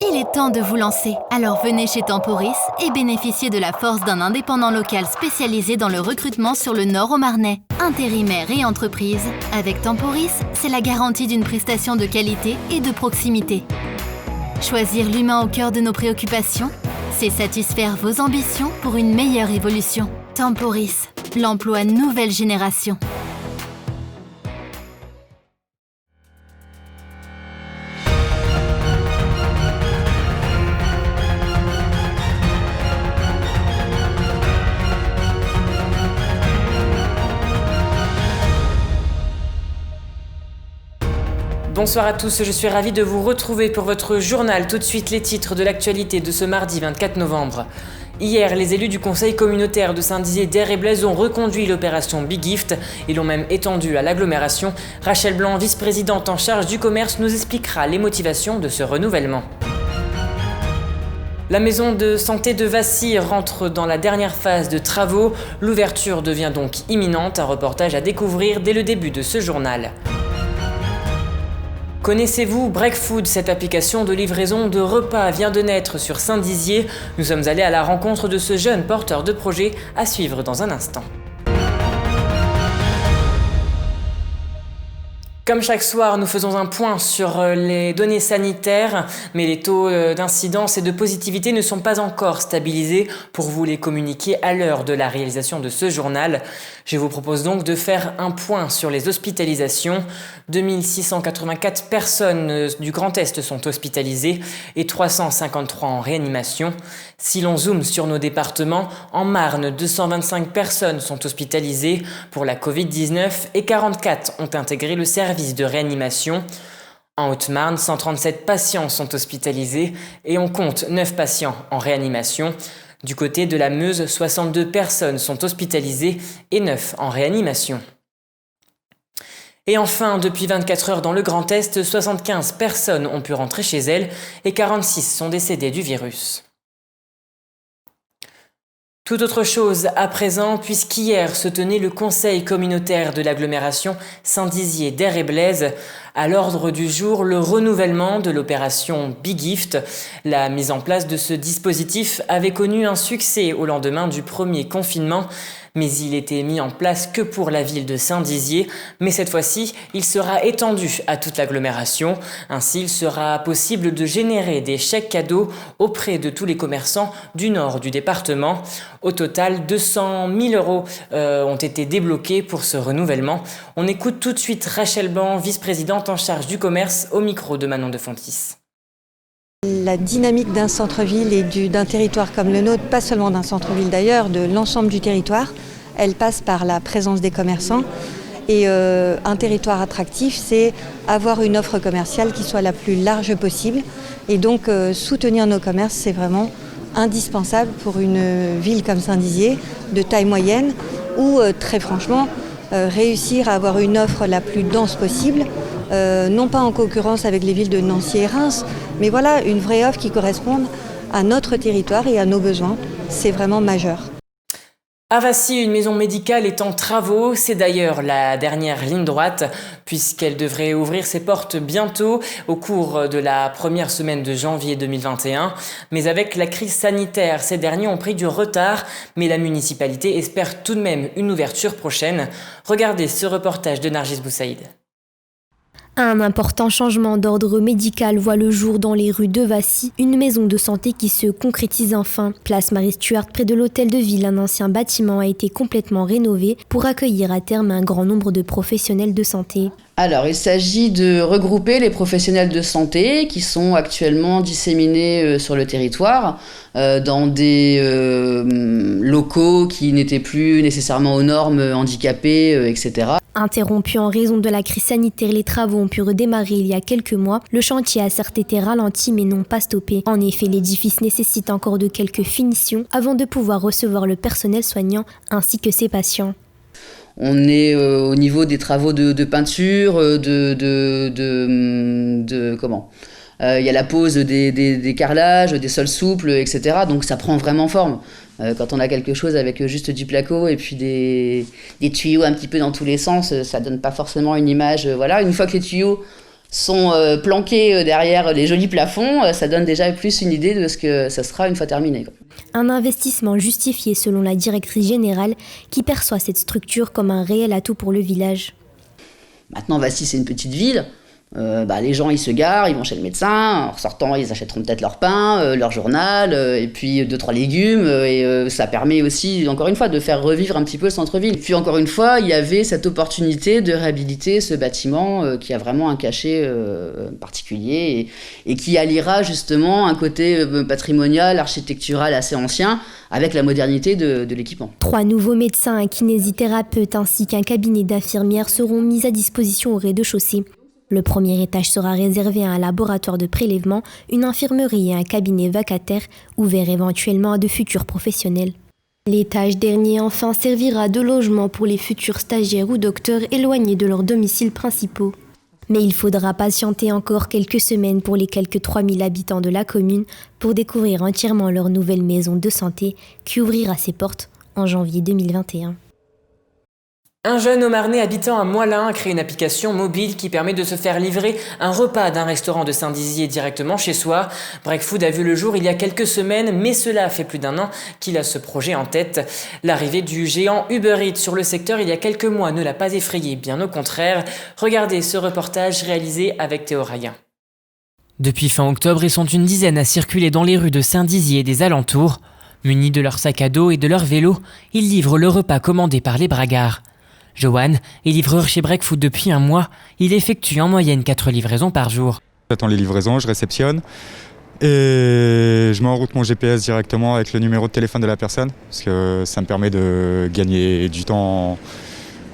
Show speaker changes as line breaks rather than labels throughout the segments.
Il est temps de vous lancer. Alors venez chez Temporis et bénéficiez de la force d'un indépendant local spécialisé dans le recrutement sur le Nord au Marnais. Intérimaires et entreprises, avec Temporis, c'est la garantie d'une prestation de qualité et de proximité. Choisir l'humain au cœur de nos préoccupations, c'est satisfaire vos ambitions pour une meilleure évolution. Temporis, l'emploi nouvelle génération.
Bonsoir à tous, je suis ravie de vous retrouver pour votre journal. Tout de suite les titres de l'actualité de ce mardi 24 novembre. Hier, les élus du conseil communautaire de Saint-Dizier d'Air et Blaise ont reconduit l'opération Big Gift et l'ont même étendue à l'agglomération. Rachel Blanc, vice-présidente en charge du commerce, nous expliquera les motivations de ce renouvellement. La maison de santé de Vassy rentre dans la dernière phase de travaux. L'ouverture devient donc imminente, un reportage à découvrir dès le début de ce journal. Connaissez-vous Breakfood? Cette application de livraison de repas vient de naître sur Saint-Dizier. Nous sommes allés à la rencontre de ce jeune porteur de projet, à suivre dans un instant. Comme chaque soir, nous faisons un point sur les données sanitaires, mais les taux d'incidence et de positivité ne sont pas encore stabilisés pour vous les communiquer à l'heure de la réalisation de ce journal. Je vous propose donc de faire un point sur les hospitalisations. 2684 personnes du Grand Est sont hospitalisées et 353 en réanimation. Si l'on zoome sur nos départements, en Marne, 225 personnes sont hospitalisées pour la Covid-19 et 44 ont intégré le service de réanimation. En Haute-Marne, 137 patients sont hospitalisés et on compte 9 patients en réanimation. Du côté de la Meuse, 62 personnes sont hospitalisées et 9 en réanimation. Et enfin, depuis 24 heures dans le Grand Est, 75 personnes ont pu rentrer chez elles et 46 sont décédées du virus. Tout autre chose à présent, puisqu'hier se tenait le conseil communautaire de l'agglomération Saint-Dizier d'Air et Blaise. À l'ordre du jour, le renouvellement de l'opération Big Gift. La mise en place de ce dispositif avait connu un succès au lendemain du premier confinement, mais il était mis en place que pour la ville de Saint-Dizier. Mais cette fois-ci, il sera étendu à toute l'agglomération. Ainsi, il sera possible de générer des chèques cadeaux auprès de tous les commerçants du nord du département. Au total, 200 000 euros ont été débloqués pour ce renouvellement. On écoute tout de suite Rachel Blanc, vice-présidente en charge du commerce, au micro de Manon de Fontis.
La dynamique d'un centre-ville et d'un territoire comme le nôtre, pas seulement d'un centre-ville d'ailleurs, de l'ensemble du territoire, elle passe par la présence des commerçants. Et un territoire attractif, c'est avoir une offre commerciale qui soit la plus large possible. Et donc soutenir nos commerces, c'est vraiment indispensable pour une ville comme Saint-Dizier, de taille moyenne, où très franchement, réussir à avoir une offre la plus dense possible, non pas en concurrence avec les villes de Nancy et Reims, mais voilà, une vraie offre qui corresponde à notre territoire et à nos besoins, c'est vraiment majeur.
À Vassy, une maison médicale est en travaux. C'est d'ailleurs la dernière ligne droite, puisqu'elle devrait ouvrir ses portes bientôt, au cours de la première semaine de janvier 2021. Mais avec la crise sanitaire, ces derniers ont pris du retard, mais la municipalité espère tout de même une ouverture prochaine. Regardez ce reportage de Nargis Boussaïd.
Un important changement d'ordre médical voit le jour dans les rues de Vassy, une maison de santé qui se concrétise enfin. Place Marie-Stuart, près de l'hôtel de ville, un ancien bâtiment a été complètement rénové pour accueillir à terme un grand nombre de professionnels de santé.
Alors, il s'agit de regrouper les professionnels de santé qui sont actuellement disséminés sur le territoire dans des locaux qui n'étaient plus nécessairement aux normes handicapées, etc.
Interrompu en raison de la crise sanitaire, les travaux ont pu redémarrer il y a quelques mois. Le chantier a certes été ralenti mais non pas stoppé. En effet, l'édifice nécessite encore de quelques finitions avant de pouvoir recevoir le personnel soignant ainsi que ses patients.
On est au niveau des travaux de peinture, il y a la pose des carrelages, des sols souples, etc. Donc ça prend vraiment forme. Quand on a quelque chose avec juste du placo et puis des tuyaux un petit peu dans tous les sens, ça donne pas forcément une image. Voilà. Une fois que les tuyaux sont planqués derrière les jolis plafonds, ça donne déjà plus une idée de ce que ça sera une fois terminé.
Un investissement justifié selon la directrice générale qui perçoit cette structure comme un réel atout pour le village.
Maintenant, Vassy, c'est une petite ville. Les gens, ils se garent, ils vont chez le médecin. En ressortant, ils achèteront peut-être leur pain, leur journal, et puis 2-3 légumes. Et ça permet aussi, encore une fois, de faire revivre un petit peu le centre-ville. Puis encore une fois, il y avait cette opportunité de réhabiliter ce bâtiment qui a vraiment un cachet particulier et qui alliera justement un côté patrimonial, architectural assez ancien avec la modernité de l'équipement.
3 nouveaux médecins, un kinésithérapeute ainsi qu'un cabinet d'infirmières seront mis à disposition au rez-de-chaussée. Le premier étage sera réservé à un laboratoire de prélèvement, une infirmerie et un cabinet vacataire, ouvert éventuellement à de futurs professionnels. L'étage dernier, enfin, servira de logement pour les futurs stagiaires ou docteurs éloignés de leurs domiciles principaux. Mais il faudra patienter encore quelques semaines pour les quelques 3000 habitants de la commune pour découvrir entièrement leur nouvelle maison de santé qui ouvrira ses portes en janvier 2021.
Un jeune Haut-Marnais habitant à Moilin a créé une application mobile qui permet de se faire livrer un repas d'un restaurant de Saint-Dizier directement chez soi. Breakfood a vu le jour il y a quelques semaines, mais cela fait plus d'1 an qu'il a ce projet en tête. L'arrivée du géant Uber Eats sur le secteur il y a quelques mois ne l'a pas effrayé, bien au contraire. Regardez ce reportage réalisé avec Théo Rayen. Depuis fin octobre, ils sont une dizaine à circuler dans les rues de Saint-Dizier et des alentours. Munis de leur sac à dos et de leur vélo, ils livrent le repas commandé par les bragards. Johan est livreur chez Breakfood depuis 1 mois. Il effectue en moyenne 4 livraisons par jour.
J'attends les livraisons, je réceptionne et je mets en route mon GPS directement avec le numéro de téléphone de la personne parce que ça me permet de gagner du temps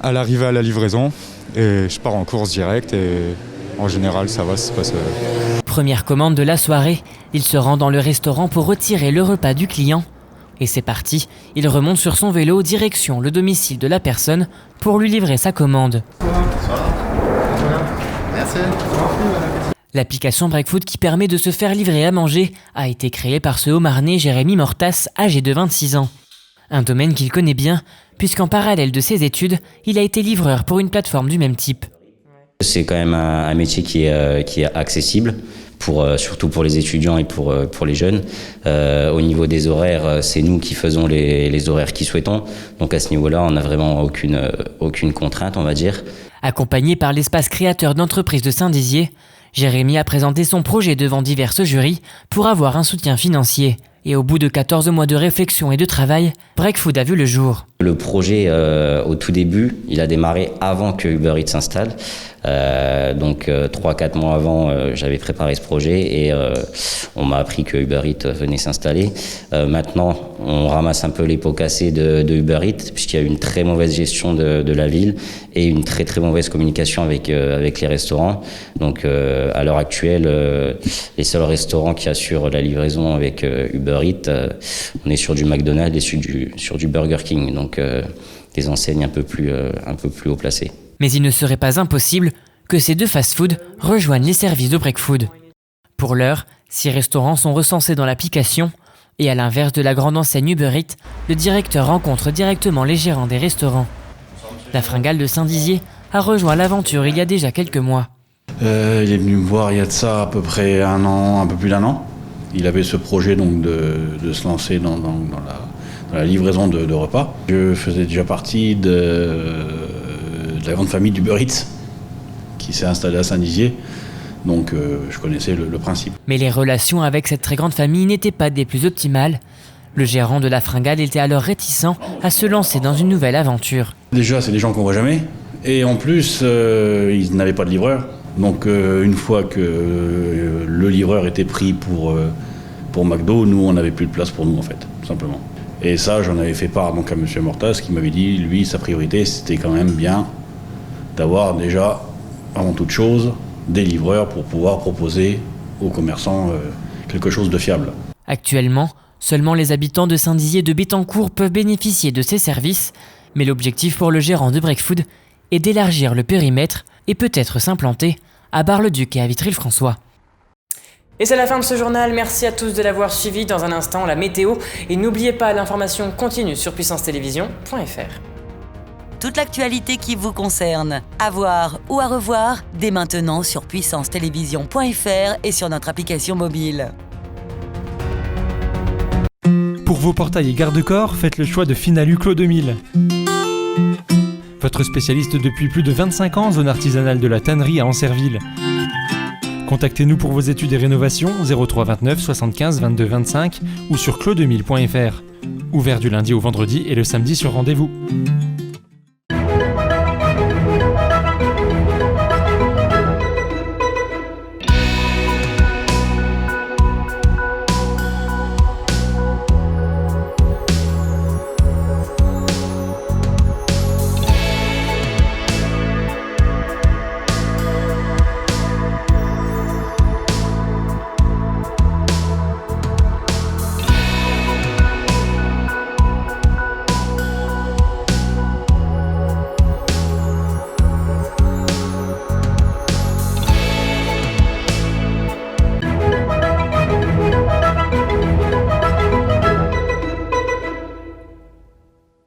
à l'arrivée à la livraison et je pars en course direct et en général ça se passe.
Première commande de la soirée, il se rend dans le restaurant pour retirer le repas du client. Et c'est parti, il remonte sur son vélo direction le domicile de la personne pour lui livrer sa commande.
Merci.
L'application Breakfood qui permet de se faire livrer à manger a été créée par ce Haut-Marnais Jérémy Mortas, âgé de 26 ans. Un domaine qu'il connaît bien, puisqu'en parallèle de ses études, il a été livreur pour une plateforme du même type.
C'est quand même un métier qui est accessible. Surtout pour les étudiants et pour les jeunes. Au niveau des horaires, c'est nous qui faisons les horaires qu'ils souhaitons. Donc à ce niveau-là, on n'a vraiment aucune contrainte, on va dire.
Accompagné par l'espace créateur d'entreprise de Saint-Dizier, Jérémy a présenté son projet devant diverses jurys pour avoir un soutien financier. Et au bout de 14 mois de réflexion et de travail, Breakfood a vu le jour.
Le projet, au tout début, il a démarré avant que Uber Eats s'installe. Donc 3-4 mois avant, j'avais préparé ce projet et on m'a appris que Uber Eats venait s'installer. Maintenant, on ramasse un peu les pots cassés de Uber Eats puisqu'il y a eu une très mauvaise gestion de la ville et une très très mauvaise communication avec les restaurants. Donc à l'heure actuelle, les seuls restaurants qui assurent la livraison avec Uber Eats, on est sur du McDonald's et sur du Burger King. Donc des enseignes un peu plus haut placées.
Mais il ne serait pas impossible que ces 2 fast-food rejoignent les services de Breakfood. Pour l'heure, 6 restaurants sont recensés dans l'application et à l'inverse de la grande enseigne Uber Eats, le directeur rencontre directement les gérants des restaurants. La Fringale de Saint-Dizier a rejoint l'aventure il y a déjà quelques mois.
Il est venu me voir il y a de ça à peu près 1 an, un peu plus d'1 an. Il avait ce projet donc de se lancer dans la livraison de repas. Je faisais déjà partie de la grande famille d'Uber Eats qui s'est installée à Saint-Dizier, donc je connaissais le principe.
Mais les relations avec cette très grande famille n'étaient pas des plus optimales. Le gérant de la Fringale était alors réticent à se lancer dans une nouvelle aventure.
Déjà, c'est des gens qu'on voit jamais, et en plus, ils n'avaient pas de livreur. Donc une fois que le livreur était pris pour McDo, nous, on n'avait plus de place pour nous, en fait, tout simplement. Et ça, j'en avais fait part donc à M. Mortas, qui m'avait dit, lui, sa priorité, c'était quand même bien d'avoir déjà, avant toute chose, des livreurs pour pouvoir proposer aux commerçants quelque chose de fiable.
Actuellement, seulement les habitants de Saint-Dizier de Bettencourt peuvent bénéficier de ces services, mais l'objectif pour le gérant de Breakfood est d'élargir le périmètre et peut-être s'implanter à Bar-le-Duc et à Vitry-le-François. Et c'est la fin de ce journal, merci à tous de l'avoir suivi. Dans un instant, la météo, et n'oubliez pas, l'information continue sur puissancetélévision.fr.
toute l'actualité qui vous concerne. À voir ou à revoir dès maintenant sur puissancetélévision.fr et sur notre application mobile.
Pour vos portails et garde-corps, faites le choix de Finalu Clos 2000. Votre spécialiste depuis plus de 25 ans en zone artisanale de la tannerie à Ancerville. Contactez-nous pour vos études et rénovations 03 29 75 22 25 ou sur clos2000.fr. Ouvert du lundi au vendredi et le samedi sur rendez-vous.